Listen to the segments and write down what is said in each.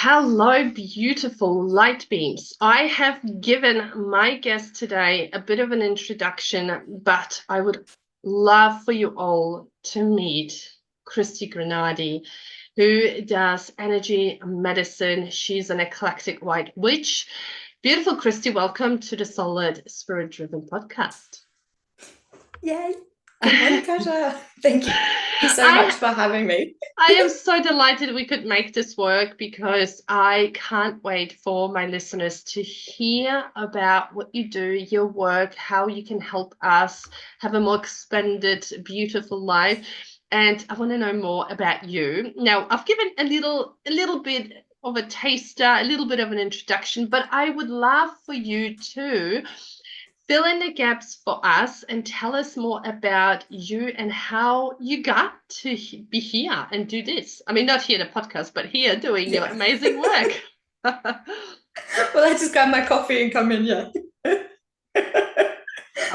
Hello, beautiful light beams. I have given my guest today a bit of an introduction, but I would love for you all to meet Christy Granadi, who does energy medicine. She's an eclectic white witch. Beautiful Christy, welcome to the Solid Spirit Driven podcast. Yay. Good morning, Kasia. Thank you so much I for having me. I am so delighted we could make this work because I can't wait for my listeners to hear about what you do, your work, how you can help us have a more expanded, beautiful life. And I want to know more about you. Now, I've given a little bit of a taster, a little bit of an introduction, but I would love for you to fill in the gaps for us and tell us more about you and how you got to be here and do this. I mean, not here in the podcast, but here doing your Yeah. amazing work. I Well, I just grab my coffee and come in, yeah.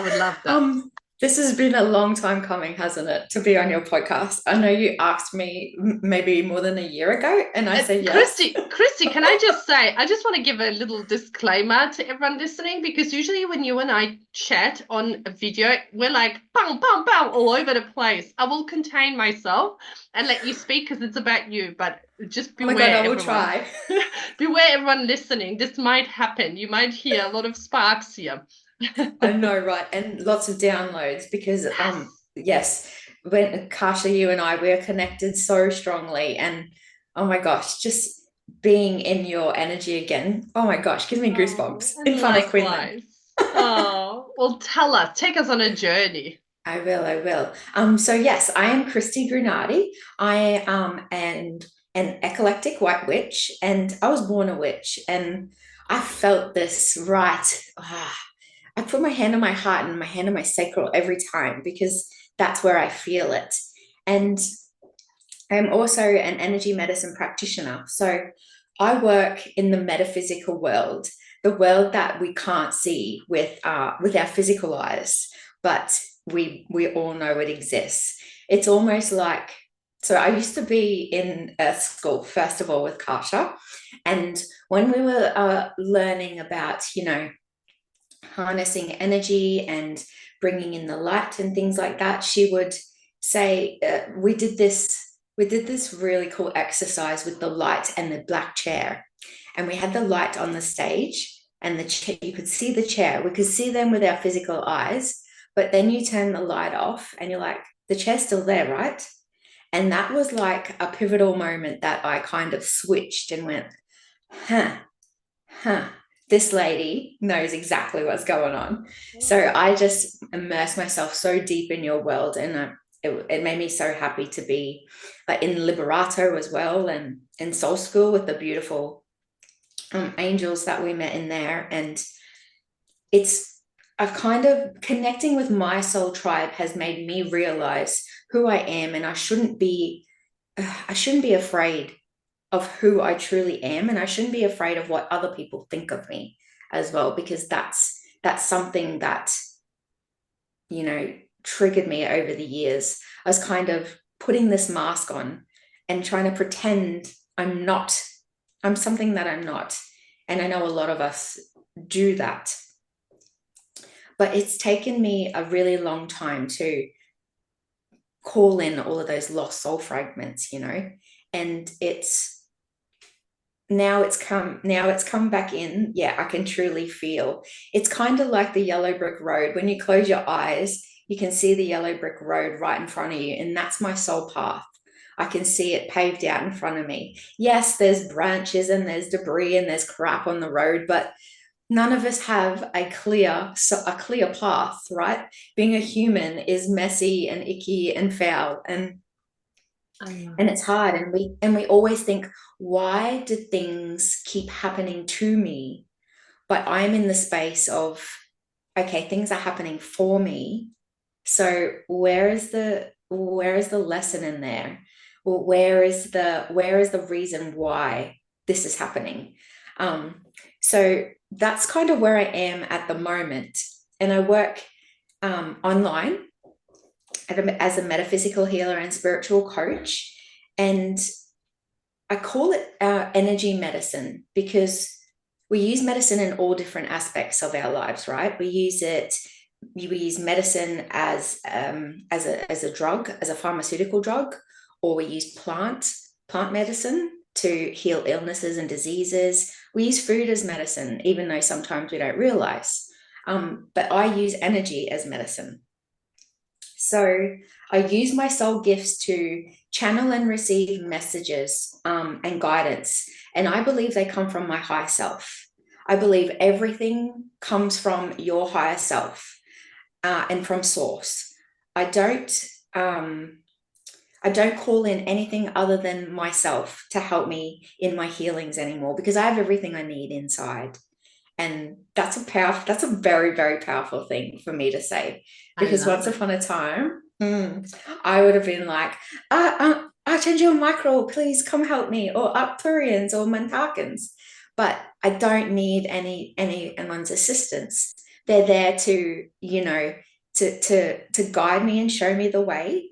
would love that. Um, this has been a long time coming, hasn't it, to be on your podcast? I know you asked me maybe more than a year ago, and I say yes. Christy, can I just say, I just want to give a little disclaimer to everyone listening because usually when you and I chat on a video, we're like, bang, bang, bang, all over the place. I will contain myself and let you speak because it's about you, but just Oh my God, beware, I will everyone. try. Beware, everyone listening. This might happen. You might hear a lot of sparks here. I know, right? And lots of downloads because Yes. yes, when Kasha, you and I, we're connected so strongly. And oh my gosh, just being in your energy again. Oh my gosh, gives me Oh, goosebumps and in Funny Queensland. likewise. Oh, well, tell us, take us on a journey. I will. So yes, I am Christy Grunardi. I am an eclectic white witch, and I was born a witch, and I felt this right. I put my hand on my heart and my hand on my sacral every time because that's where I feel it. And I'm also an energy medicine practitioner. So I work in the metaphysical world, the world that we can't see with our physical eyes, but we all know it exists. It's almost like so I used to be in Earth School, first of all, with Kasha. And when we were learning about, harnessing energy and bringing in the light and things like that, she would say, we did this really cool exercise with the light and the black chair, and we had the light on the stage and you could see the chair, we could see them with our physical eyes, but then you turn the light off and you're like, the chair's still there, right? And that was like a pivotal moment that I kind of switched and went, huh, huh, this lady knows exactly what's going on. So I just immersed myself so deep in your world, and it made me so happy to be like in Liberato as well, and in Soul School with the beautiful angels that we met in there. And it's I've kind of connecting with my soul tribe has made me realize who I am, and I shouldn't be afraid of who I truly am, and I shouldn't be afraid of what other people think of me as well, because that's something that you know triggered me over the years. I was kind of putting this mask on and trying to pretend I'm something that I'm not, and I know a lot of us do that, but it's taken me a really long time to call in all of those lost soul fragments, and it's come back in. Yeah, I can truly feel it's kind of like the yellow brick road. When you close your eyes, you can see the yellow brick road right in front of you, and that's my soul path. I can see it paved out in front of me. Yes, there's branches and there's debris and there's crap on the road, but none of us have a clear path, right? Being a human is messy and icky and foul, I and know. it's hard, and we always think, why do things keep happening to me? But I'm in the space of, okay, things are happening for me, so where is the lesson in there? Or where is the reason why this is happening? So that's kind of where I am at the moment, and I work online as a metaphysical healer and spiritual coach. And I call it our energy medicine because we use medicine in all different aspects of our lives, right? We use medicine as a drug, as a pharmaceutical drug, or we use plant medicine to heal illnesses and diseases. We use food as medicine, even though sometimes we don't realize. But I use energy as medicine. So I use my soul gifts to channel and receive messages and guidance. And I believe they come from my higher self. I believe everything comes from your higher self and from source. I don't I don't call in anything other than myself to help me in my healings anymore because I have everything I need inside. And that's a very, very powerful thing for me to say. I Because love once it. upon a time, I would have been like, Archangel Michael, please come help me, or Arcturians or Mantakans. But I don't need anyone's assistance. They're there to, to guide me and show me the way,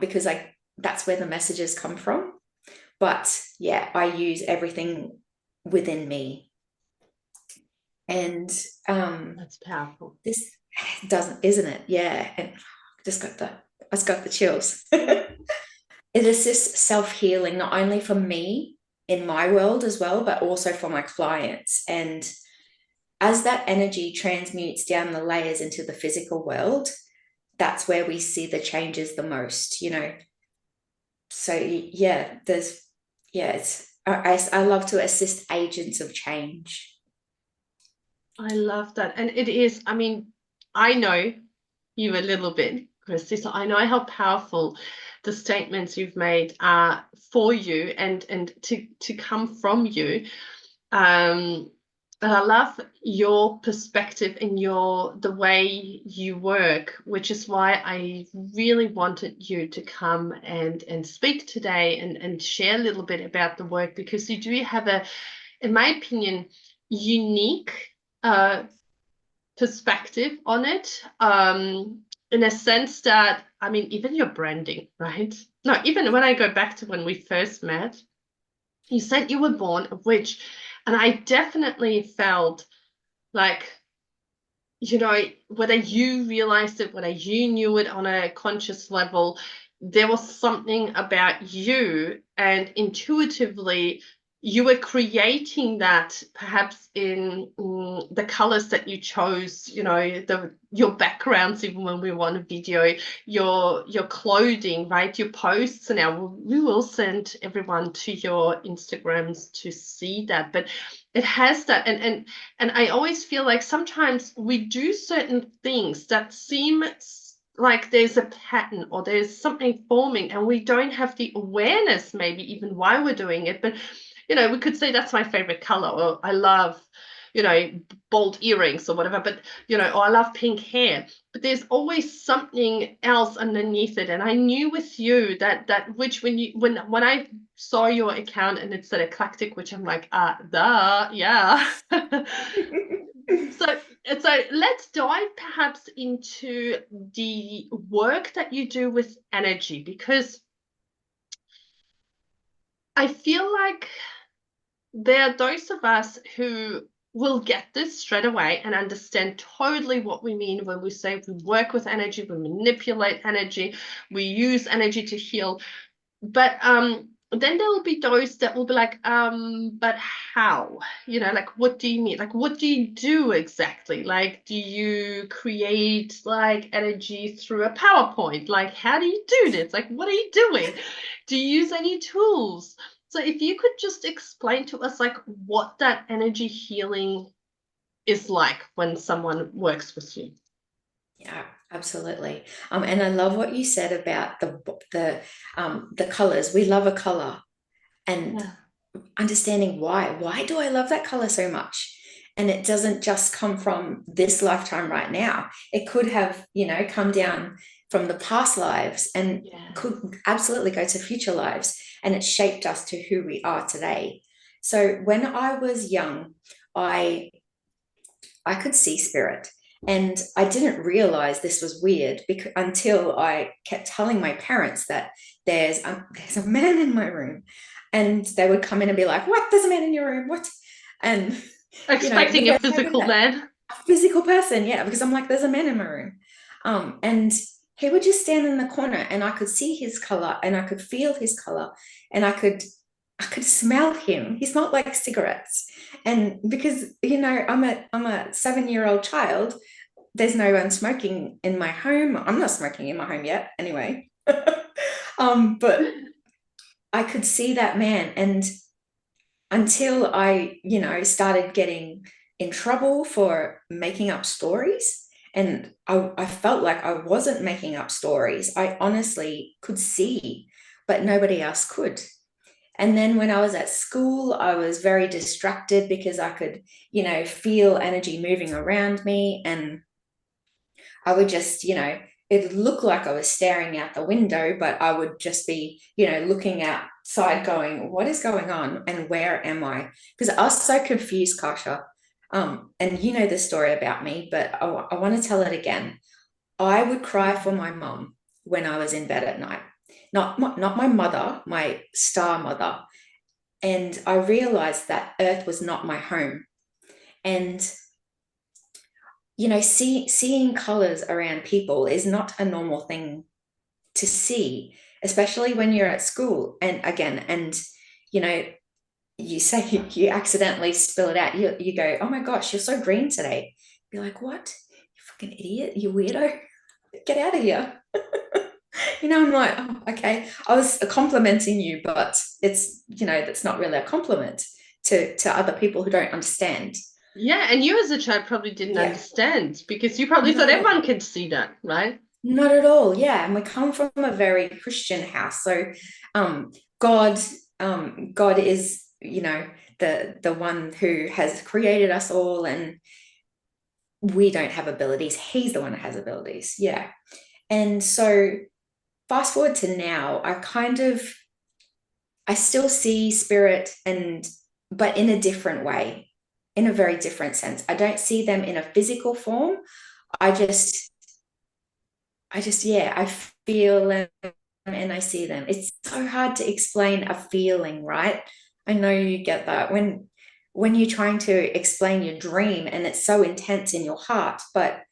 because that's where the messages come from. But yeah, I use everything within me. And That's powerful. this doesn't, isn't it? Yeah. And I just got the chills. It assists self-healing, not only for me in my world as well, but also for my clients. And as that energy transmutes down the layers into the physical world, that's where we see the changes the most. So yeah, I love to assist agents of change. I love that. And it is, I mean, I know you a little bit, Christy, so I know how powerful the statements you've made are for you and to come from you. And I love your perspective and the way you work, which is why I really wanted you to come and speak today and share a little bit about the work, because you do have in my opinion, unique perspective on it, in a sense that, I mean, even your branding, right? No, even when I go back to when we first met, you said you were born a witch, and I definitely felt like, whether you realized it, whether you knew it on a conscious level, there was something about you, and intuitively you were creating that, perhaps in the colors that you chose, your backgrounds, even when we were on a video, your clothing, right, your posts. And now we will send everyone to your Instagrams to see that, but it has that. And I always feel like sometimes we do certain things that seem like there's a pattern or there's something forming, and we don't have the awareness maybe even why we're doing it. But we could say that's my favorite color, or I love, bold earrings or whatever, but, or I love pink hair. But there's always something else underneath it. And I knew with you that which, when I saw your account and it said eclectic, which I'm like, yeah. So let's dive perhaps into the work that you do with energy, because I feel like there are those of us who will get this straight away and understand totally what we mean when we say we work with energy, we manipulate energy, we use energy to heal. But then there will be those that will be like, but how? Like, what do you mean? Like, what do you do exactly? Like, do you create like energy through a PowerPoint? Like, how do you do this? Like, what are you doing? Do you use any tools? So if you could just explain to us like what that energy healing is like when someone works with you. Yeah, absolutely. And I love what you said about the colors. We love a color, and Yeah. understanding why. Why do I love that color so much? And it doesn't just come from this lifetime right now. It could have, come down from the past lives, and could absolutely go to future lives. And it shaped us to who we are today. So when I was young, I could see spirit. And I didn't realize this was weird until I kept telling my parents that there's a man in my room. And they would come in and be like, what? There's a man in your room. What? And, Expecting the a first time I did physical that, man. a physical person, yeah, because I'm like, there's a man in my room. And he would just stand in the corner and I could see his color and I could feel his color and I could smell him. He smelled like cigarettes. And because, I'm a 7-year-old child, there's no one smoking in my home. I'm not smoking in my home yet, anyway. But I could see that man. And until I, started getting in trouble for making up stories, and I felt like I wasn't making up stories. I honestly could see, but nobody else could. And then when I was at school, I was very distracted because I could, feel energy moving around me. And I would just, it looked like I was staring out the window, but I would just be, looking outside going, what is going on and where am I? Because I was so confused, Kasha. And you know the story about me, but I want to tell it again. I would cry for my mom when I was in bed at night. Not my mother, my star mother. And I realized that Earth was not my home. And seeing colors around people is not a normal thing to see, especially when you're at school. And again, you know, you say you accidentally spill it out. You go, oh my gosh, you're so green today. You're like, what? You fucking idiot, you weirdo. Get out of here. I'm like, oh, okay. I was complimenting you, but that's not really a compliment to other people who don't understand. Yeah, and you as a child probably didn't Yeah, understand because you probably not thought at all. everyone could see that, right? Not at all. Yeah, and we come from a very Christian house, so um, God, God is, the one who has created us all, and we don't have abilities. He's the one that has abilities. Yeah, and so fast forward to now, I still see spirit, but in a different way, in a very different sense. I don't see them in a physical form. I just yeah, I feel them and I see them. It's so hard to explain a feeling, right? I know you get that when you're trying to explain your dream and it's so intense in your heart, but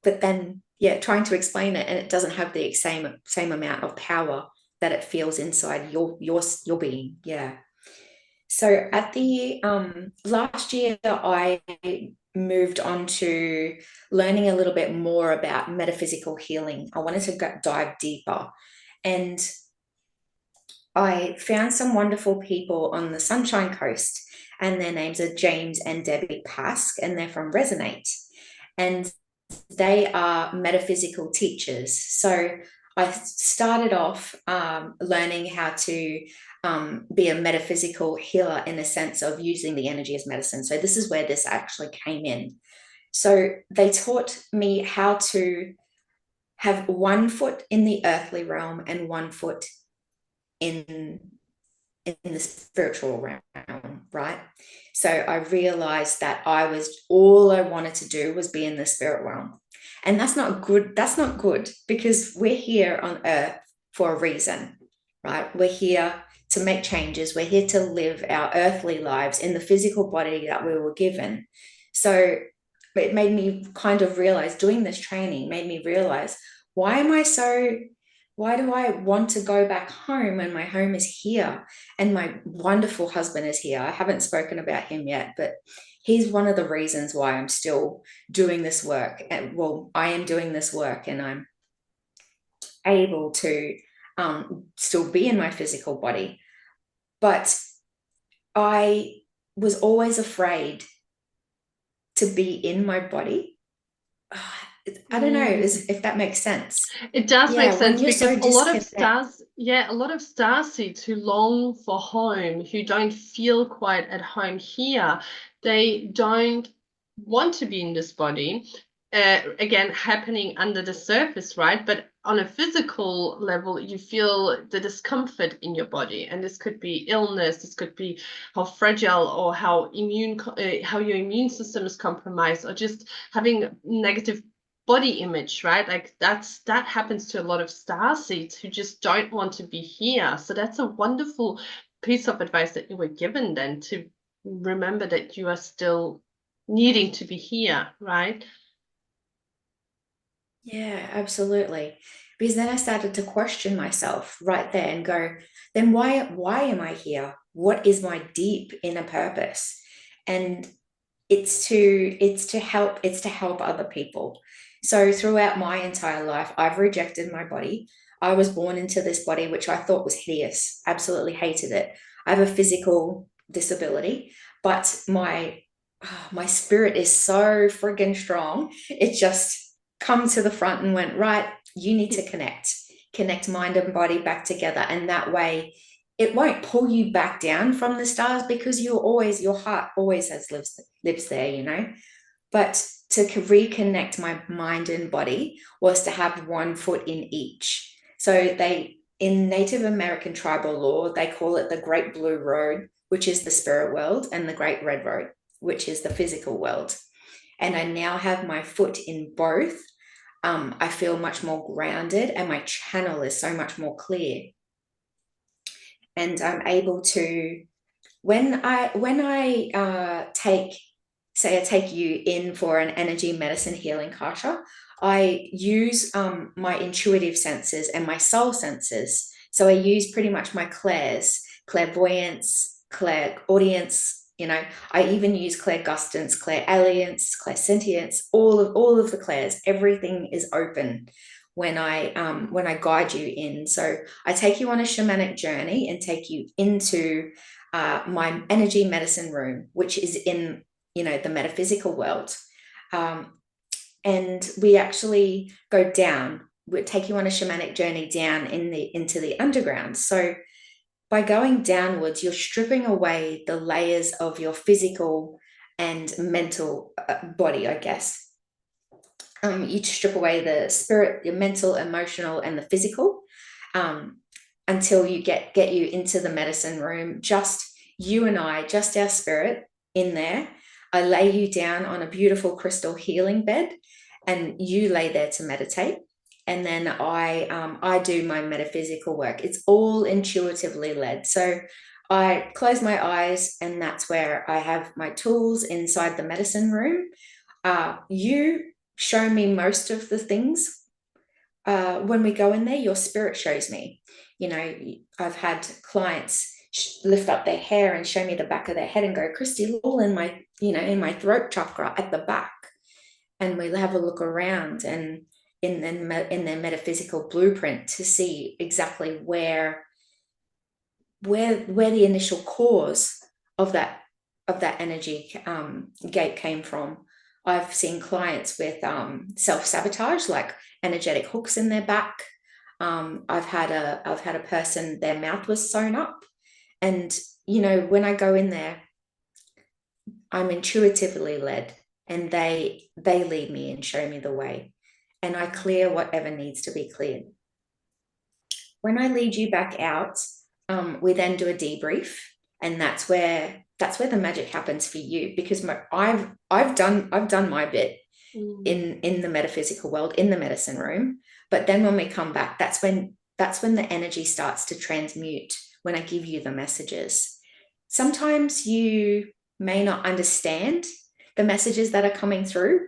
then yeah, trying to explain it and it doesn't have the same amount of power that it feels inside your being. Yeah. So at the last year, I moved on to learning a little bit more about metaphysical healing. I wanted to dive deeper, and I found some wonderful people on the Sunshine Coast, and their names are James and Debbie Pask, and they're from Resonate, and they are metaphysical teachers. So I started off learning how to be a metaphysical healer in the sense of using the energy as medicine. So this is where this actually came in. So they taught me how to have one foot in the earthly realm and one foot in the spiritual realm, right? So I realized that all I wanted to do was be in the spirit realm. And that's not good. That's not good because we're here on earth for a reason, right? We're here to make changes. We're here to live our earthly lives in the physical body that we were given. So it made me kind of realize, doing this training made me realize, why do I want to go back home when my home is here and my wonderful husband is here? I haven't spoken about him yet, but he's one of the reasons why I'm still doing this work. And well, I am doing this work and I'm able to still be in my physical body. But I was always afraid to be in my body. I don't know if that makes sense. It does make Yeah, when sense you're because so a lot of disconnected. stars, yeah, a lot of star seeds who long for home, who don't feel quite at home here, they don't want to be in this body. Again, happening under the surface, right? But on a physical level, you feel the discomfort in your body, and this could be illness, this could be how fragile or how your immune system is compromised, or just having negative body image, right? Like that happens to a lot of star seeds who just don't want to be here. So that's a wonderful piece of advice that you were given then, to remember that you are still needing to be here, right? Yeah, absolutely. Because then I started to question myself right there and go, then why am I here? What is my deep inner purpose? And it's to help other people. So throughout my entire life, I've rejected my body. I was born into this body which I thought was hideous, absolutely hated it. I have a physical disability, but my spirit is so friggin' strong. It just come to the front and went, right, you need to connect mind and body back together. And that way it won't pull you back down from the stars, because your heart always lives there, But to reconnect my mind and body was to have one foot in each. So in Native American tribal law, they call it the Great Blue Road, which is the spirit world, and the Great Red Road, which is the physical world. And I now have my foot in both. I feel much more grounded, and my channel is so much more clear. And I'm able to, when I take you in for an energy medicine healing, Kasha, I use my intuitive senses and my soul senses. So I use pretty much my clairvoyance, clairaudience. I even use clairgustance, clairalience, clairsentience, all of the clairs. Everything is open when I guide you in. So I take you on a shamanic journey and take you into my energy medicine room, which is in the metaphysical world. And we actually go down. We take you on a shamanic journey down into the underground. So by going downwards, you're stripping away the layers of your physical and mental body, I guess. You strip away the spirit, your mental, emotional, and the physical, until you get you into the medicine room. Just you and I, just our spirit in there. I lay you down on a beautiful crystal healing bed, and you lay there to meditate. And then I do my metaphysical work. It's all intuitively led. So I close my eyes, and that's where I have my tools inside the medicine room. You show me most of the things. When we go in there, your spirit shows me. I've had clients lift up their hair and show me the back of their head and go, Christy, all in my throat chakra at the back. And we have a look around and in their metaphysical blueprint to see exactly where the initial cause of that energy gate came from. I've seen clients with self-sabotage, like energetic hooks in their back. I've had a person, their mouth was sewn up. And, when I go in there, I'm intuitively led, and they lead me and show me the way. And I clear whatever needs to be cleared. When I lead you back out, we then do a debrief, and that's where the magic happens for you, because I've done my bit in the metaphysical world, in the medicine room. But then when we come back, that's when the energy starts to transmute, when I give you the messages. Sometimes you may not understand the messages that are coming through,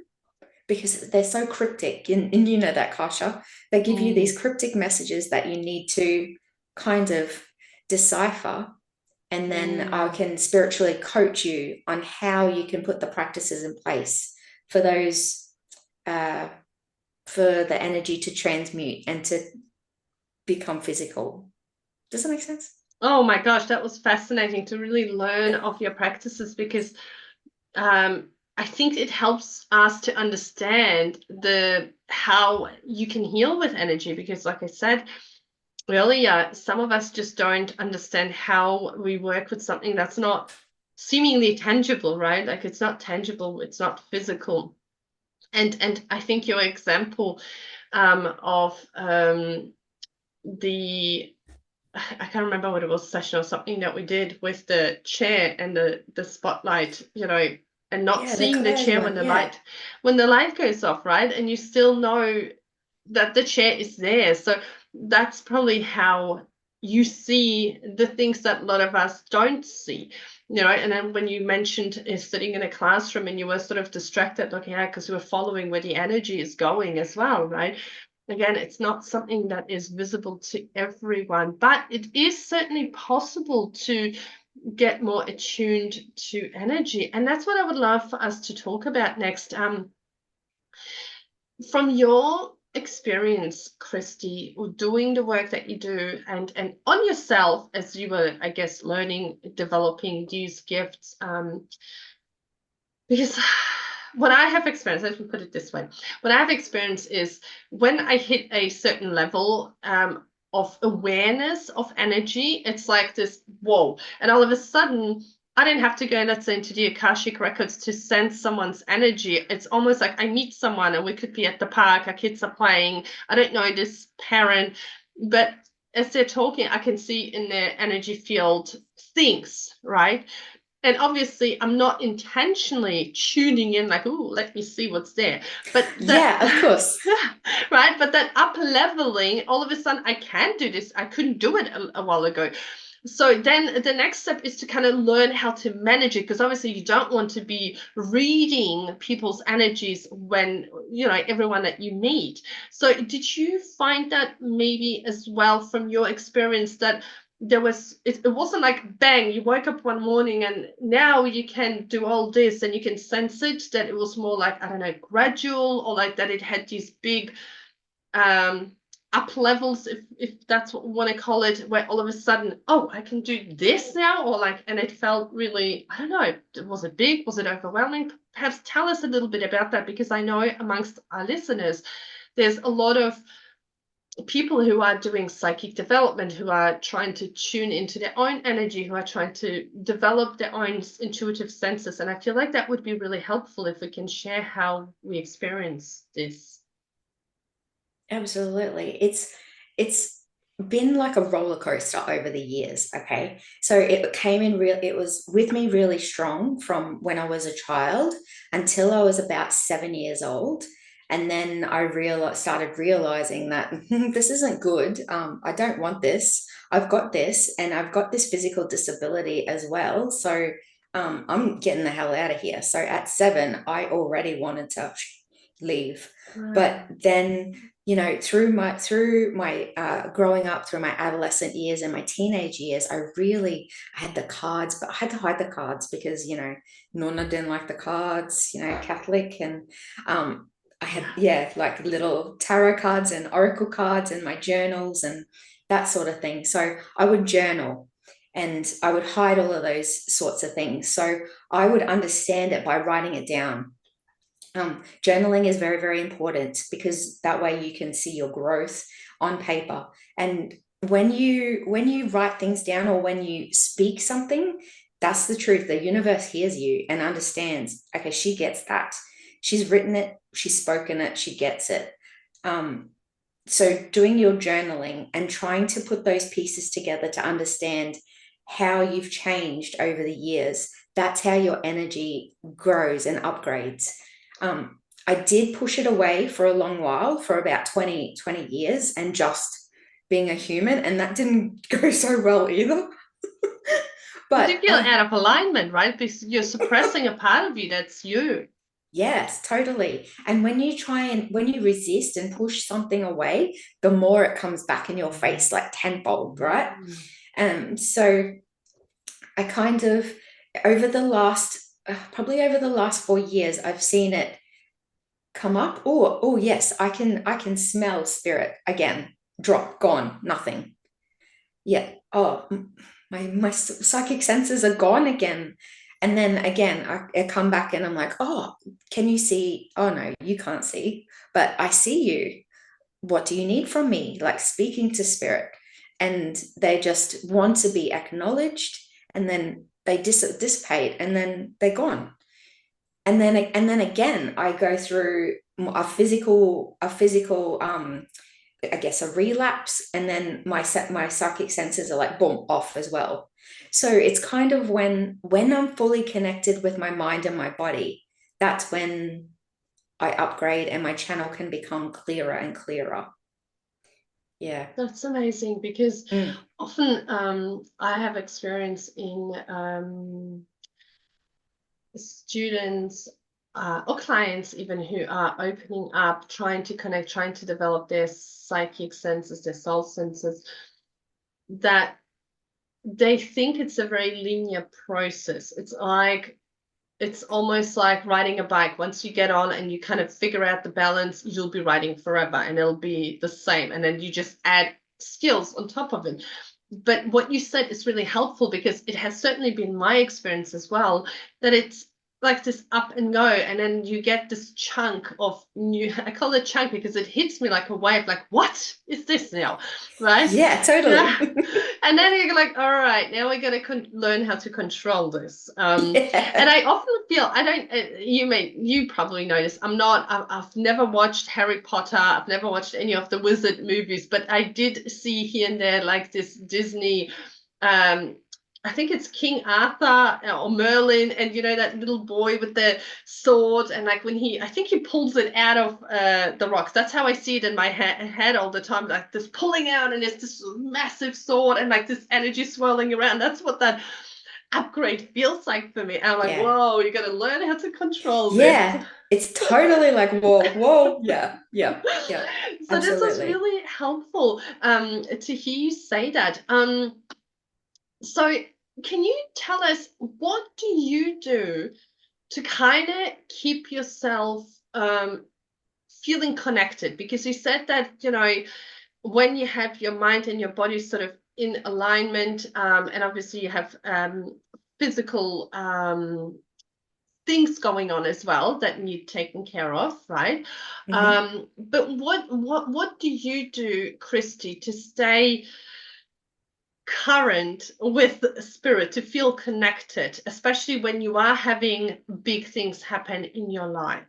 because they're so cryptic, and you know that, Kasha. They give you these cryptic messages that you need to kind of decipher, and then I can spiritually coach you on how you can put the practices in place for those for the energy to transmute and to become physical. Does that make sense? Oh my gosh, that was fascinating to really learn of your practices, because I think it helps us to understand how you can heal with energy, because like I said earlier, some of us just don't understand how we work with something that's not seemingly tangible, right? Like it's not tangible, it's not physical. And I think your example of the I can't remember what it was, session or something that we did with the chair and the spotlight, and not Yeah, the seeing the clairs chair one. Yeah. when the light goes off, right? And you still know that the chair is there. So that's probably how you see the things that a lot of us don't see. And then when you mentioned sitting in a classroom and you were sort of distracted looking at because you were following where the energy is going as well, right? Again, it's not something that is visible to everyone, but it is certainly possible to get more attuned to energy. And that's what I would love for us to talk about next. From your experience, Christy, doing the work that you do and on yourself as you were, I guess, learning, developing these gifts, because what I have experienced, let me put it this way, what I have experienced is when I hit a certain level of awareness of energy, it's like this, whoa. And all of a sudden, I didn't have to go, let's say, into the Akashic records to sense someone's energy. It's almost like I meet someone and we could be at the park, our kids are playing. I don't know this parent, but as they're talking, I can see in their energy field things, right? And obviously, I'm not intentionally tuning in like, oh, let me see what's there. But that, Yeah, of course. right? But that up leveling, all of a sudden, I can do this. I couldn't do it a while ago. So then the next step is to kind of learn how to manage it, because obviously you don't want to be reading people's energies when, everyone that you meet. So did you find that maybe as well from your experience that it wasn't like bang, you woke up one morning and now you can do all this and you can sense it, that it was more like, I don't know, gradual, or like that it had these big um up levels, if that's what we want to call it, where all of a sudden, oh, I can do this now, or like, and it felt really, I don't know, was it big, was it overwhelming? Perhaps tell us a little bit about that, because I know amongst our listeners there's a lot of people who are doing psychic development, who are trying to tune into their own energy, who are trying to develop their own intuitive senses. And I feel like that would be really helpful if we can share how we experience this. Absolutely. It's been like a roller coaster over the years. Okay. So it was with me really strong from when I was a child until I was about 7 years old. And then I started realizing that this isn't good. I don't want this. I've got this, and I've got this physical disability as well. So I'm getting the hell out of here. So at 7, I already wanted to leave. But then, through my growing up, through my adolescent years and my teenage years, I had the cards, but I had to hide the cards because Nonna didn't like the cards, Catholic. And I had, like little tarot cards and oracle cards and my journals and that sort of thing. So I would journal and I would hide all of those sorts of things. So I would understand it by writing it down. Journaling is very, very important because that way you can see your growth on paper. And when you write things down or when you speak something, that's the truth. The universe hears you and understands. Okay, she gets that. She's written it, she's spoken it, she gets it. So doing your journaling and trying to put those pieces together to understand how you've changed over the years, that's how your energy grows and upgrades. I did push it away for a long while, for about 20 years, and just being a human, and that didn't go so well either. But you But feel out of alignment, right? Because you're suppressing a part of you that's you. yes, totally. And when you resist and push something away, the more it comes back in your face, like tenfold, right? So I kind of, over the last, probably over the last 4 years, I've seen it come up. Oh yes, I can smell spirit again. Drop, gone, nothing. Yeah. Oh, my psychic senses are gone again. And then again, I come back and I'm like, oh, can you see? Oh no, you can't see, but I see you. What do you need from me? Like speaking to spirit. And they just want to be acknowledged, and then they dissipate, and then they're gone. And then again, I go through a physical I guess a relapse, and then my psychic senses are like boom off as well. So it's kind of when I'm fully connected with my mind and my body, that's when I upgrade and my channel can become clearer and clearer. Yeah. That's amazing, because Mm. often I have experience in students or clients even who are opening up, trying to connect, trying to develop their psychic senses, their soul senses, that they think it's a very linear process. It's almost like riding a bike. Once you get on and you kind of figure out the balance, you'll be riding forever and it'll be the same. And then you just add skills on top of it. But what you said is really helpful, because it has certainly been my experience as well, that it's like this up and go, and then you get this chunk of new. I call it chunk because it hits me like a wave, like, what is this now? Right? Yeah, totally. Yeah. And then you're like, all right, now we're going to learn how to control this. And Yeah. I often feel, I don't, you probably notice, I've never watched Harry Potter. I've never watched any of the wizard movies, but I did see here and there like this Disney, um, I think it's King Arthur or Merlin, and that little boy with the sword, and like I think he pulls it out of the rocks. That's how I see it in my head all the time, like this pulling out, and it's this massive sword, and like this energy swirling around. That's what that upgrade feels like for me. And I'm like, Yeah. whoa, you got to learn how to control this. Yeah. It's totally like, whoa, whoa. Yeah. Yeah. Yeah. So this was Absolutely. really helpful to hear you say that. So can you tell us, what do you do to kind of keep yourself feeling connected? Because you said that, when you have your mind and your body sort of in alignment, and obviously you have physical things going on as well that need taken care of, right? Hmm. But what do you do, Christy, to stay current with spirit, to feel connected, especially when you are having big things happen in your life?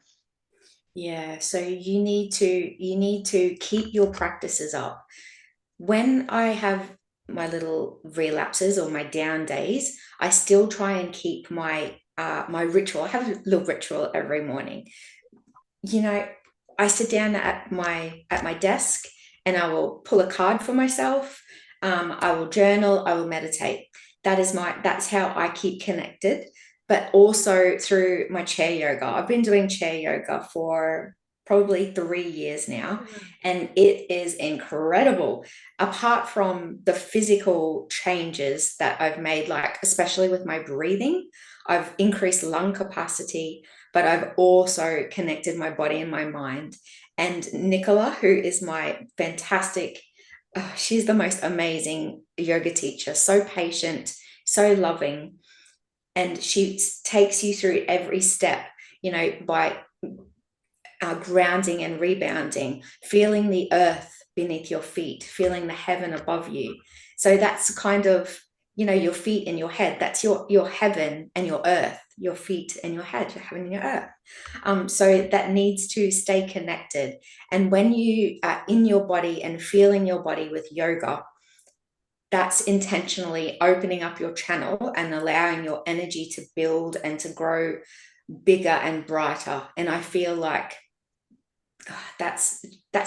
Yeah. So you need to keep your practices up. When I have my little relapses or my down days, I still try and keep my ritual. I have a little ritual every morning. You know, I sit down at my desk and I will pull a card for myself. I will journal. I will meditate. That's how I keep connected. But also through my chair yoga. I've been doing chair yoga for probably 3 years now, and it is incredible. Apart from the physical changes that I've made, like especially with my breathing, I've increased lung capacity, but I've also connected my body and my mind. And Nicola, who is my fantastic, she's the most amazing yoga teacher, so patient, so loving. And she takes you through every step, by grounding and rebounding, feeling the earth beneath your feet, feeling the heaven above you. So that's kind of, your feet and your head. That's your heaven and your earth, your feet and your head, your heaven and your earth. So that needs to stay connected. And when you are in your body and feeling your body with yoga, that's intentionally opening up your channel and allowing your energy to build and to grow bigger and brighter. And I feel like that's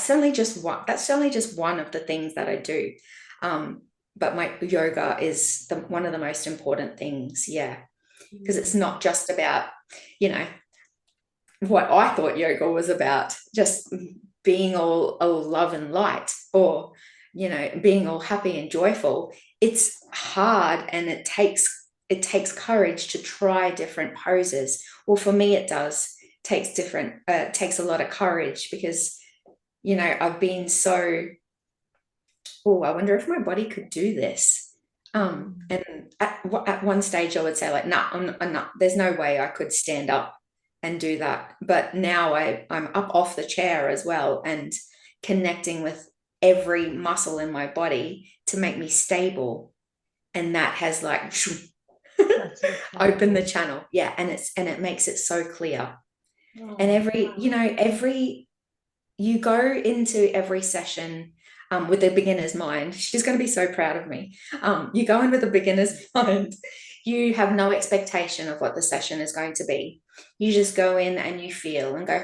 only just one of the things that I do. But my yoga is one of the most important things. Yeah, because it's not just about, you know, what I thought yoga was about, just being all love and light, or being all happy and joyful. It's hard, and it takes courage to try different poses. Well, for me, it does. Takes a lot of courage, because I've been so, oh, I wonder if my body could do this. And at one stage I would say, like, nah, I'm not, there's no way I could stand up and do that. But now I'm up off the chair as well, and connecting with every muscle in my body to make me stable. And that has like opened the channel. Yeah. And it makes it so clear. And Oh, every you go into every session with a beginner's mind. She's going to be so proud of me. You go in with a beginner's mind. You have no expectation of what the session is going to be. You just go in and you feel and go,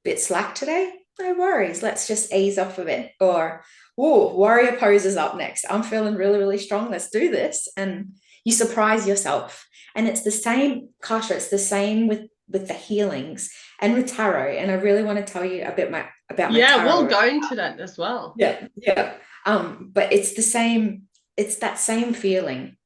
bit slack today? No worries. Let's just ease off a bit. Or, oh, warrior pose is up next. I'm feeling really, really strong. Let's do this. And you surprise yourself. And it's the same, Kasha, it's the same with the healings and with tarot. And I really want to tell you a bit about my tarot. We'll go into that as well. Yeah. But it's the same, it's that same feeling.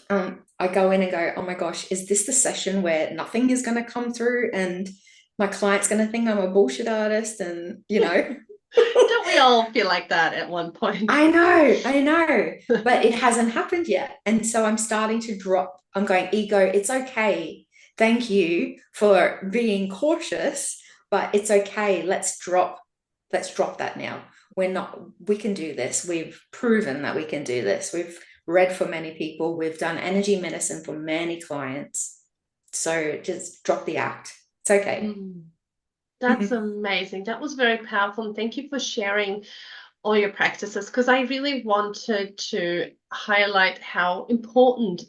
I go in and go, oh my gosh, is this the session where nothing is going to come through and my client's going to think I'm a bullshit artist? And, Don't we all feel like that at one point? I know, but it hasn't happened yet. And so I'm starting to drop. I'm going, ego, it's okay. Thank you for being cautious, but it's okay. Let's drop that now. We can do this. We've proven that we can do this. We've read for many people. We've done energy medicine for many clients. So just drop the act. It's okay. That's amazing. That was very powerful. And thank you for sharing all your practices, because I really wanted to highlight how important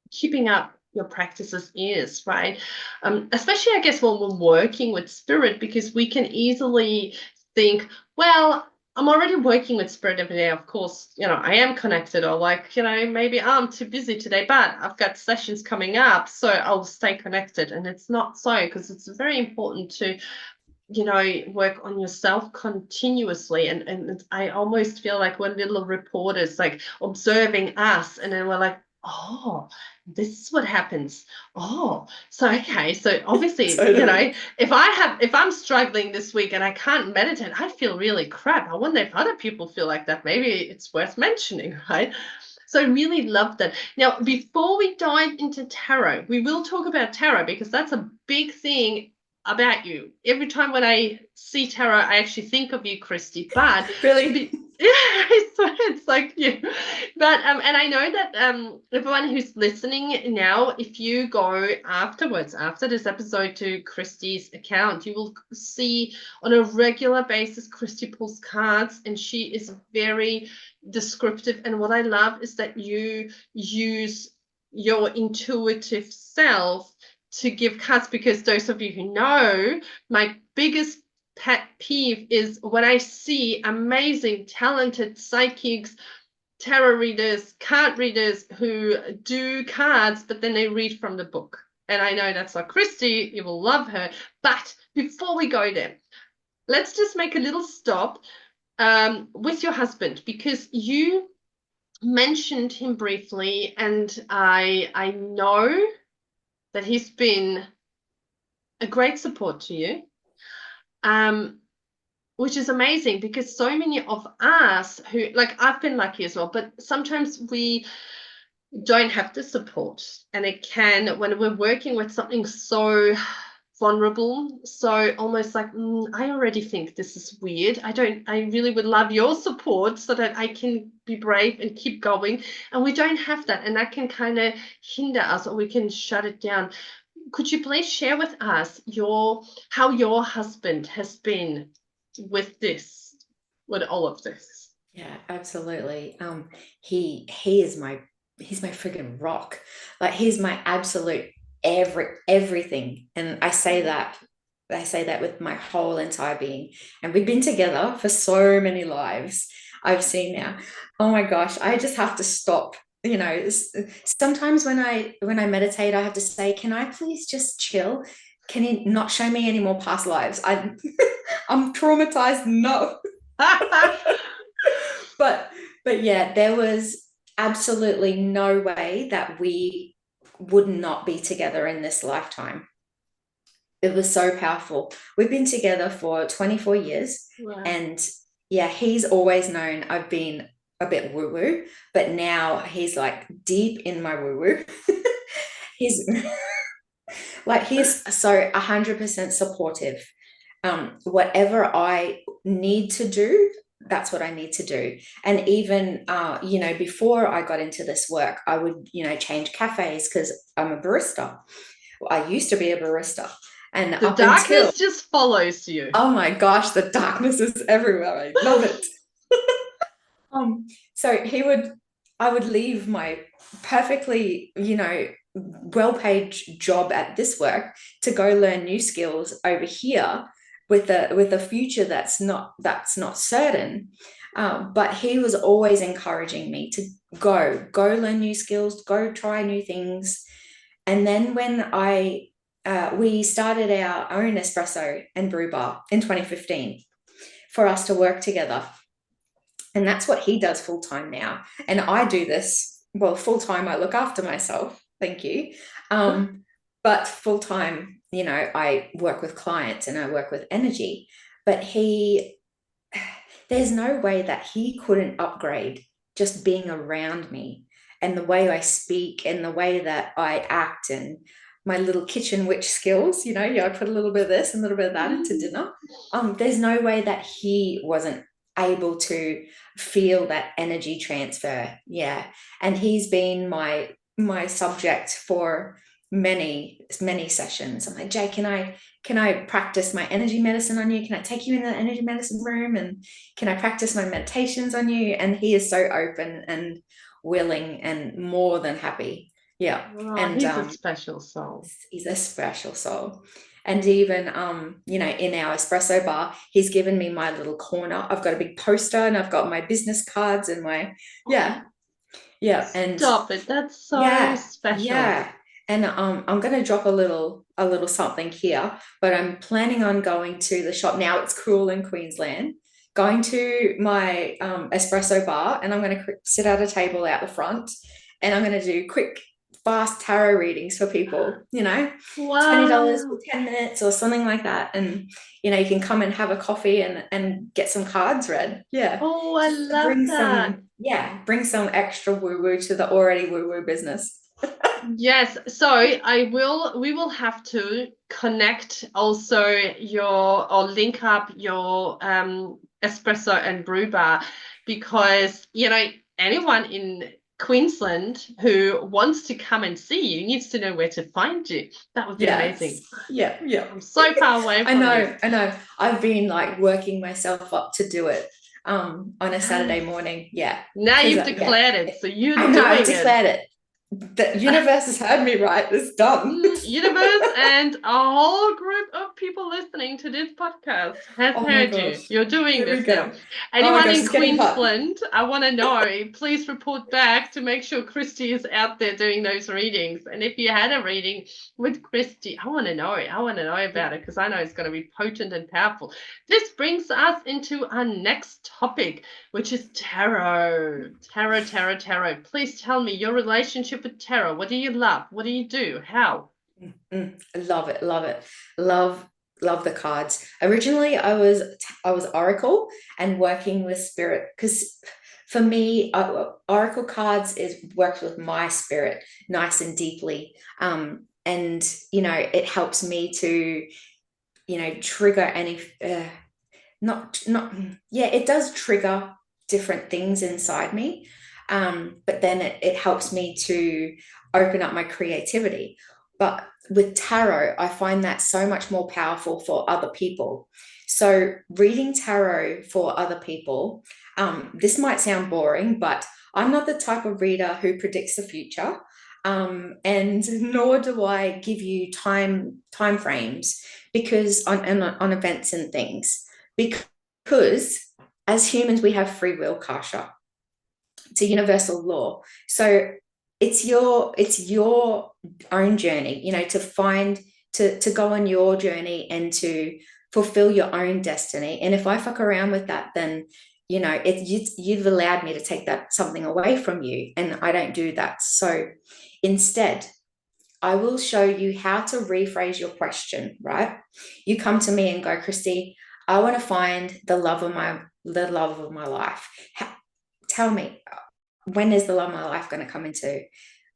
keeping up your practices is, right? Especially, I guess, when we're working with spirit, because we can easily think, well, I'm already working with spirit every day. Of course, I am connected, or like, maybe I'm too busy today, but I've got sessions coming up, so I'll stay connected. And it's not so, because it's very important to work on yourself continuously. And I almost feel like we're little reporters, like observing us, and then we're like, oh, this is what happens. Oh, so okay, so obviously, Totally. if I'm struggling this week and I can't meditate, I feel really crap. I wonder if other people feel like that. Maybe it's worth mentioning, right? So I really love that. Now, before we dive into tarot, we will talk about tarot, because that's a big thing about you. Every time when I see tarot, I actually think of you, Christy. But Really? it's like you. But and I know that everyone who's listening now, if you go afterwards, after this episode, to Christy's account, you will see on a regular basis Christy pulls cards, and she is very descriptive. And what I love is that you use your intuitive self to give cards, because those of you who know, my biggest pet peeve is when I see amazing, talented psychics, tarot readers, card readers who do cards, but then they read from the book. And I know that's not Christy, you will love her. But before we go there, let's just make a little stop with your husband, because you mentioned him briefly, and I know that he's been a great support to you, which is amazing, because so many of us who, like, I've been lucky as well, but sometimes we don't have the support, and it can, when we're working with something so vulnerable, so almost like, I already think this is weird. I really would love your support so that I can be brave and keep going. And we don't have that. And that can kind of hinder us, or we can shut it down. Could you please share with us how your husband has been with all of this? Yeah, absolutely. He's my friggin' rock. Like, he's my absolute everything. And I say that with my whole entire being. And we've been together for so many lives I've seen now. Oh my gosh, I just have to stop. Sometimes when I meditate, I have to say, can I please just chill? Can you not show me any more past lives? I'm traumatized. No. but yeah, there was absolutely no way that we would not be together in this lifetime. It was so powerful. We've been together for 24 years. Wow. And yeah, he's always known I've been a bit woo-woo, but now he's like deep in my woo-woo. He's so 100% supportive. Whatever I need to do, that's what I need to do. And even, before I got into this work, I would, change cafes, because I'm a barista. I used to be a barista. And The up until, darkness just follows you. oh my gosh, the darkness is everywhere. I love it. So I would leave my perfectly, well-paid job at this work to go learn new skills over here with a future that's not certain. But he was always encouraging me to go learn new skills, go try new things. And then when we started our own espresso and brew bar in 2015 for us to work together. And that's what he does full time now. And I do this, well, full time, I look after myself. Thank you. But full time, I work with clients and I work with energy. But there's no way that he couldn't upgrade just being around me and the way I speak and the way that I act and my little kitchen witch skills. I put a little bit of this and a little bit of that into dinner. There's no way that he wasn't able to feel that energy transfer. Yeah. And he's been my subject for many sessions. I'm like, Jay, can I practice my energy medicine on you? Can I take you in the energy medicine room? And can I practice my meditations on you? And he is so open and willing and more than happy. Yeah. And he's a special soul. He's a special soul. And even, in our espresso bar, he's given me my little corner. I've got a big poster and I've got my business cards and yeah. And stop it. That's so special. Yeah. And I'm going to drop a little something here, but I'm planning on going to the shop. Now it's cool in Queensland, going to my espresso bar, and I'm going to sit at a table out the front and I'm going to do quick, fast tarot readings for people, wow. $20 for 10 minutes or something like that. And, you can come and have a coffee and get some cards read. Yeah. Oh, I love that. Bring some extra woo-woo to the already woo-woo business. Yes, so we will have to connect also or link up your espresso and brew bar, because anyone in Queensland who wants to come and see you needs to know where to find you. That would be amazing. Yeah. I'm so far away from I know. I've been working myself up to do it on a Saturday morning. Yeah. Now you've declared it, so you're doing I've declared it. The universe has heard me right. It's done. Universe and a whole group of people listening to this podcast has heard you. You're doing this now. Anyone in Queensland, I want to know, please report back to make sure Christy is out there doing those readings. And if you had a reading with Christy, I want to know. I want to know about it, because I know it's going to be potent and powerful. This brings us into our next topic, which is tarot. Tarot. Please tell me your relationship with tarot. What do you love? What do you do? How? I love it. Love the cards. Originally, I was Oracle and working with spirit, because for me, Oracle cards works with my spirit nice and deeply. And it helps me to trigger any it does trigger different things inside me, but then it helps me to open up my creativity. But with tarot, I find that so much more powerful for other people. So reading tarot for other people, this might sound boring, but I'm not the type of reader who predicts the future, and nor do I give you time frames because on events and things, because as humans we have free will, Kasia. It's a universal law. So it's your own journey, to go on your journey and to fulfill your own destiny. And if I fuck around with that, then you've allowed me to take that something away from you, and I don't do that. So instead, I will show you how to rephrase your question, right? You come to me and go, Christy, I want to find the love of my life. Tell me, when is the love of my life going to come into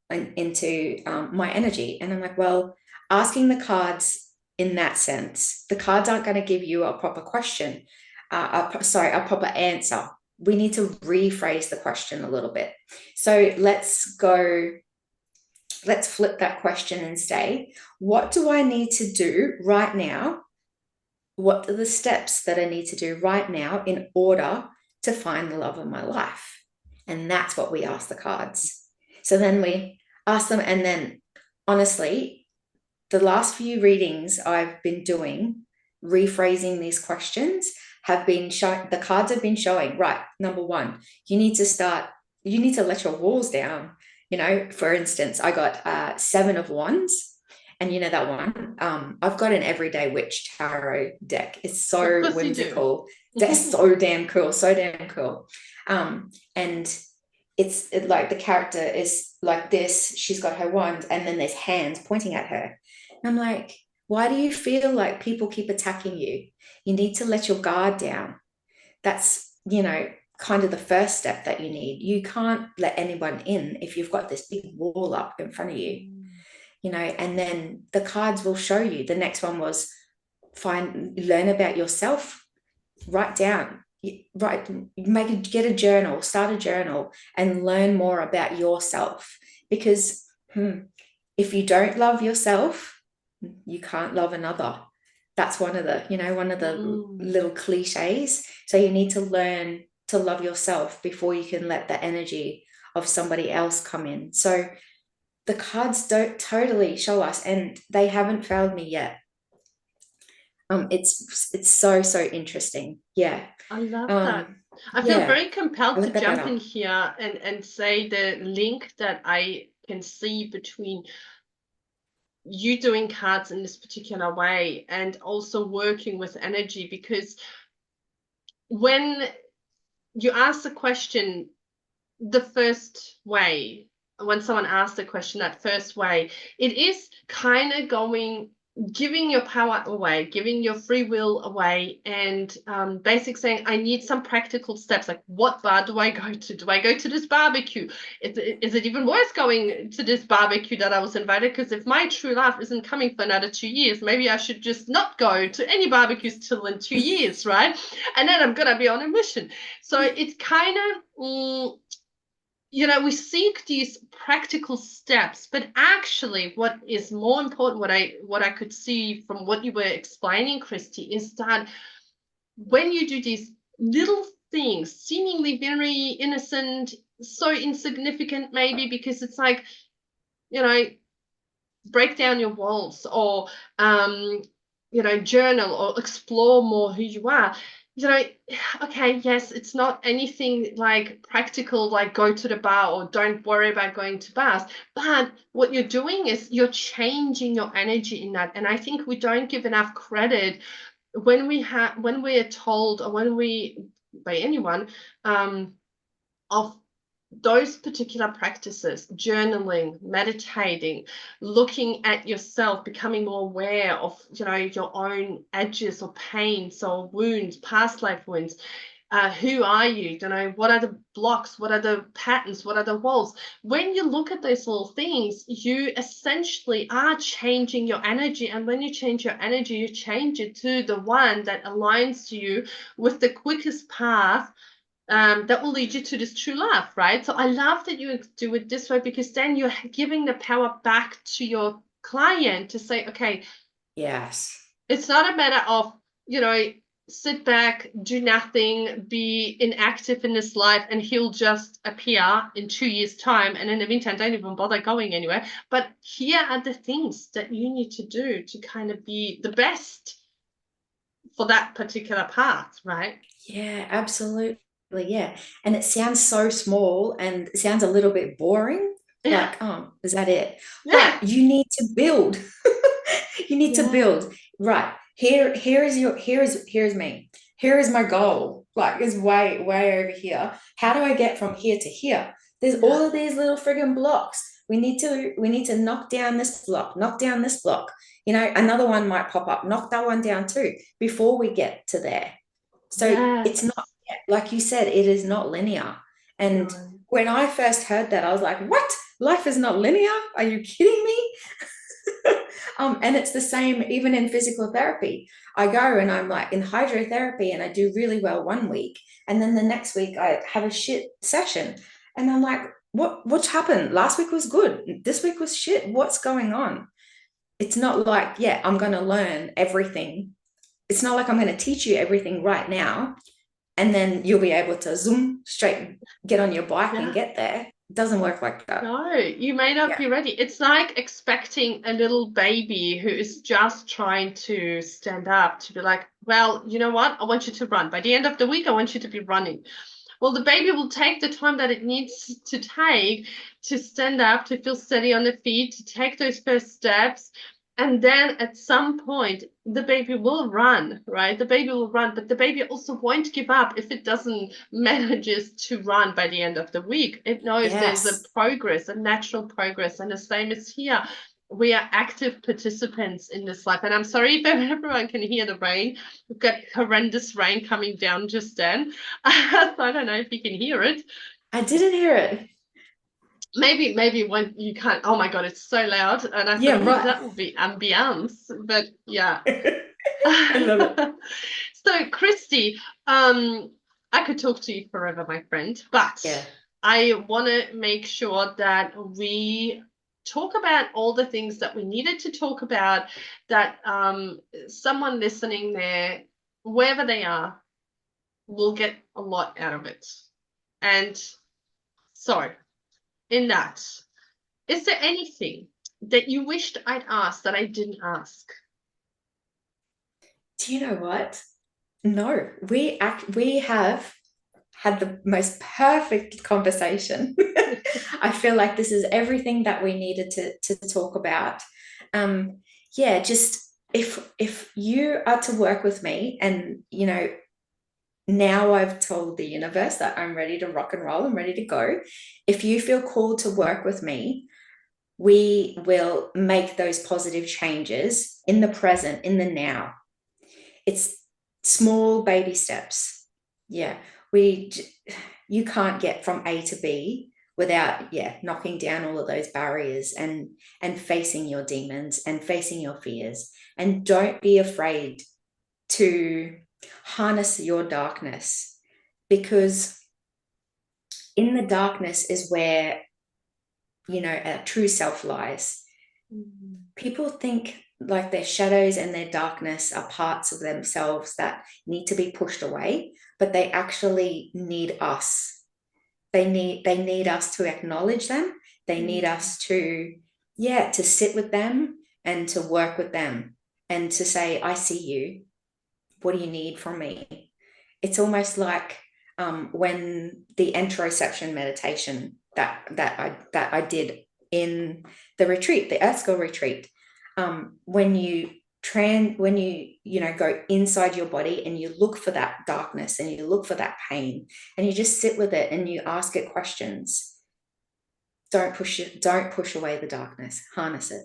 my energy? And I'm like, well, asking the cards in that sense, the cards aren't going to give you a proper question, a proper answer. We need to rephrase the question a little bit. So let's go let's flip that question and say, what do I need to do right now? What are the steps that I need to do right now in order to find the love of my life? And that's what we ask the cards. So then we ask them, and then honestly, the last few readings I've been doing, rephrasing these questions, have been showing, the cards have been showing, right, number one, you need to let your walls down. For instance, I got 7 of Wands. And you know that one? I've got an Everyday Witch tarot deck. It's Of so course you do. whimsical. They're so damn cool. So damn cool. And it's like the character is like this. She's got her wand, and then there's hands pointing at her. And I'm like, why do you feel like people keep attacking you? You need to let your guard down. That's, kind of the first step that you need. You can't let anyone in if you've got this big wall up in front of you. And then the cards will show you. The next one was learn about yourself, write down, get a journal, start a journal, and learn more about yourself. Because if you don't love yourself, you can't love another. That's one of the little cliches. So you need to learn to love yourself before you can let the energy of somebody else come in. So the cards don't totally show us, and they haven't failed me yet. It's so interesting. Yeah. I love that. I feel very compelled to jump in here and say the link that I can see between you doing cards in this particular way and also working with energy, because when you ask the question the first way, when someone asks the question that first way, it is kind of giving your power away, giving your free will away, and basically saying, I need some practical steps. Like, what bar do I go to? Do I go to this barbecue? Is it even worth going to this barbecue that I was invited? Because if my true love isn't coming for another 2 years, maybe I should just not go to any barbecues till in 2 years, right? And then I'm gonna be on a mission. So it's kind of we seek these practical steps, but actually what is more important, what I could see from what you were explaining, Christy, is that when you do these little things, seemingly very innocent, so insignificant maybe, because it's like, break down your walls, or journal, or explore more who you are. Okay, yes, it's not anything like practical, like go to the bar or don't worry about going to bars. But what you're doing is you're changing your energy in that. And I think we don't give enough credit when we are told, or by anyone, of those particular practices, journaling, meditating, looking at yourself, becoming more aware of, your own edges or pains or wounds, past life wounds. Who are you? What are the blocks? What are the patterns? What are the walls? When you look at those little things, you essentially are changing your energy. And when you change your energy, you change it to the one that aligns to you with the quickest path that will lead you to this true love, right? So I love that you do it this way, because then you're giving the power back to your client to say, okay, yes, it's not a matter of, sit back, do nothing, be inactive in this life, and he'll just appear in 2 years' time. And in the meantime, don't even bother going anywhere. But here are the things that you need to do to kind of be the best for that particular path, right? Yeah, absolutely. Yeah. And it sounds so small and it sounds a little bit boring. Yeah. Like, oh, is that it? Yeah. But you need to build. You need to build. Right. Here's me. Here is my goal. Like, it's way over here. How do I get from here to here? There's all of these little friggin' blocks. We need to knock down this block, knock down this block. Another one might pop up, knock that one down too, before we get to there. So it's not, like you said, it is not linear. And when I first heard that, I was like, what? Life is not linear? Are you kidding me? And it's the same even in physical therapy. I go and I'm like in hydrotherapy and I do really well one week. And then the next week I have a shit session. And I'm like, what happened? Last week was good. This week was shit. What's going on? It's not like, yeah, I'm going to learn everything. It's not like I'm going to teach you everything right now and then you'll be able to zoom straight, get on your bike and Yeah. get there. It doesn't work like that. No, you may not Yeah. be ready. It's like expecting a little baby who is just trying to stand up to be like, well, you know what? I want you to run. By the end of the week, I want you to be running. Well, the baby will take the time that it needs to take to stand up, to feel steady on the feet, to take those first steps. And then at some point, the baby will run, right? The baby will run, but the baby also won't give up if it doesn't manages to run by the end of the week. It knows there's a Yes. progress, a natural progress. And the same is here. We are active participants in this life. And I'm sorry if everyone can hear the rain. We've got horrendous rain coming down just then. So I don't know if you can hear it. I didn't hear it. Maybe when you can't. Oh my God, it's so loud. And I thought, Yeah, oh, right. that will be ambiance. But yeah. I love it. So, Christy, I could talk to you forever, my friend, but Yeah. I want to make sure that we talk about all the things that we needed to talk about, that someone listening there, wherever they are, will get a lot out of it. And so, in that, is there anything that you wished I'd asked that I didn't ask? Do you know what? No, we have had the most perfect conversation. I feel like this is everything that we needed to talk about. Yeah, just if you are to work with me and now I've told the universe that I'm ready to rock and roll, I'm ready to go. If you feel called to work with me, we will make those positive changes in the present, in the now. It's small baby steps. Yeah, you can't get from A to B without knocking down all of those barriers and facing your demons and facing your fears. And don't be afraid to harness your darkness, because in the darkness is where a true self lies. People think like their shadows and their darkness are parts of themselves that need to be pushed away, but they actually need us. They need us to acknowledge them. They need us to sit with them and to work with them and to say, I see you. What do you need from me? It's almost like when the interoception meditation that I did in the retreat, the Earth School retreat, when you go inside your body and you look for that darkness and you look for that pain and you just sit with it and you ask it questions. Don't push away the darkness, harness it.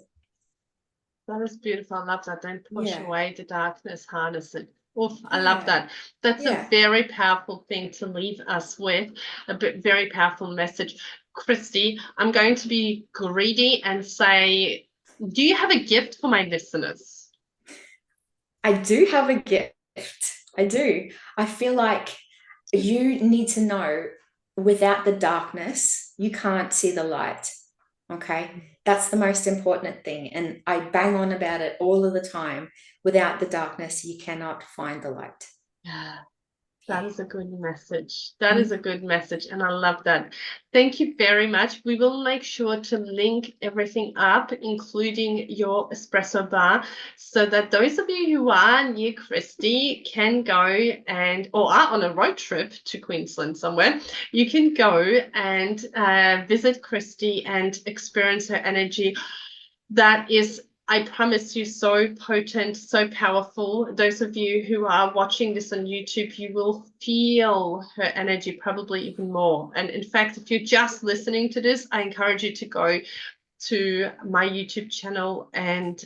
That is beautiful. I love that. Don't push Yeah. away the darkness, harness it. Oof, I love Yeah. that. That's a Yeah. very powerful thing to leave us with, very powerful message. Christy, I'm going to be greedy and say, do you have a gift for my listeners? I do have a gift. I do. I feel like you need to know, without the darkness, you can't see the light. Okay. That's the most important thing. And I bang on about it all of the time. Without the darkness, you cannot find the light. Yeah. That Yeah. is a good message. That is a good message. And I love that. Thank you very much. We will make sure to link everything up, including your espresso bar, so that those of you who are near Christy can go or are on a road trip to Queensland somewhere, you can go and visit Christy and experience her energy. That is, I promise you, so potent, so powerful. Those of you who are watching this on YouTube, you will feel her energy probably even more. And in fact, if you're just listening to this, I encourage you to go to my YouTube channel and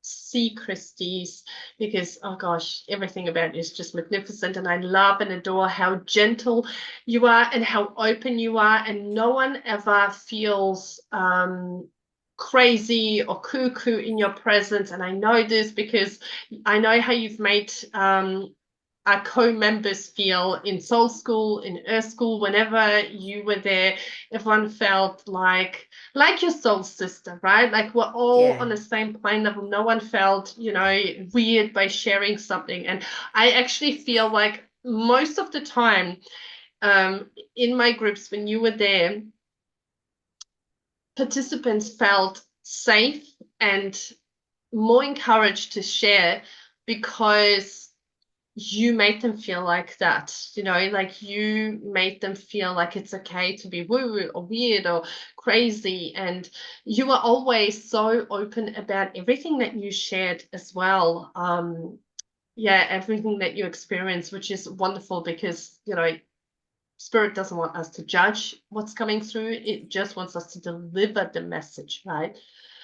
see Christie's, because oh gosh, everything about you is just magnificent, and I love and adore how gentle you are and how open you are, and no one ever feels crazy or cuckoo in your presence. And I know this because I know how you've made our co-members feel in Soul School, in Earth School, whenever you were there, everyone felt like your soul sister, right? Like we're all on the same plane level. No one felt, weird by sharing something. And I actually feel like most of the time, in my groups when you were there, participants felt safe and more encouraged to share because you made them feel like that, like you made them feel like it's okay to be woo or weird or crazy. And you were always so open about everything that you shared as well. Everything that you experienced, which is wonderful because, Spirit doesn't want us to judge what's coming through. It just wants us to deliver the message, right?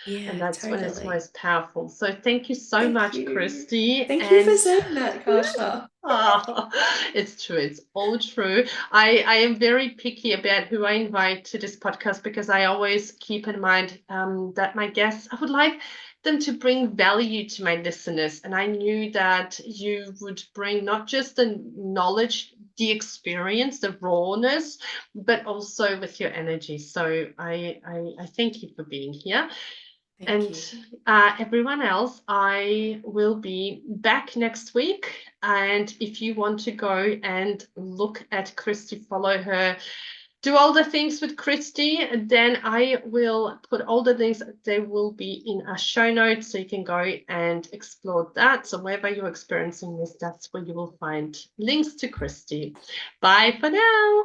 Yeah, And that's when it's totally. most powerful. So thank you so Thank much, you. Christy. Thank you And for saying that, Kasia. oh, it's true. It's all true. I am very picky about who I invite to this podcast because I always keep in mind that my guests, I would like them to bring value to my listeners. And I knew that you would bring not just the knowledge, the experience, the rawness, but also with your energy. So I thank you for being here. Thank And you. everyone else, I will be back next week. And if you want to go and look at Christy, follow her, do all the things with Christy, then I will put all the links. They will be in our show notes, so you can go and explore that. So wherever you're experiencing this, that's where you will find links to Christy. Bye for now.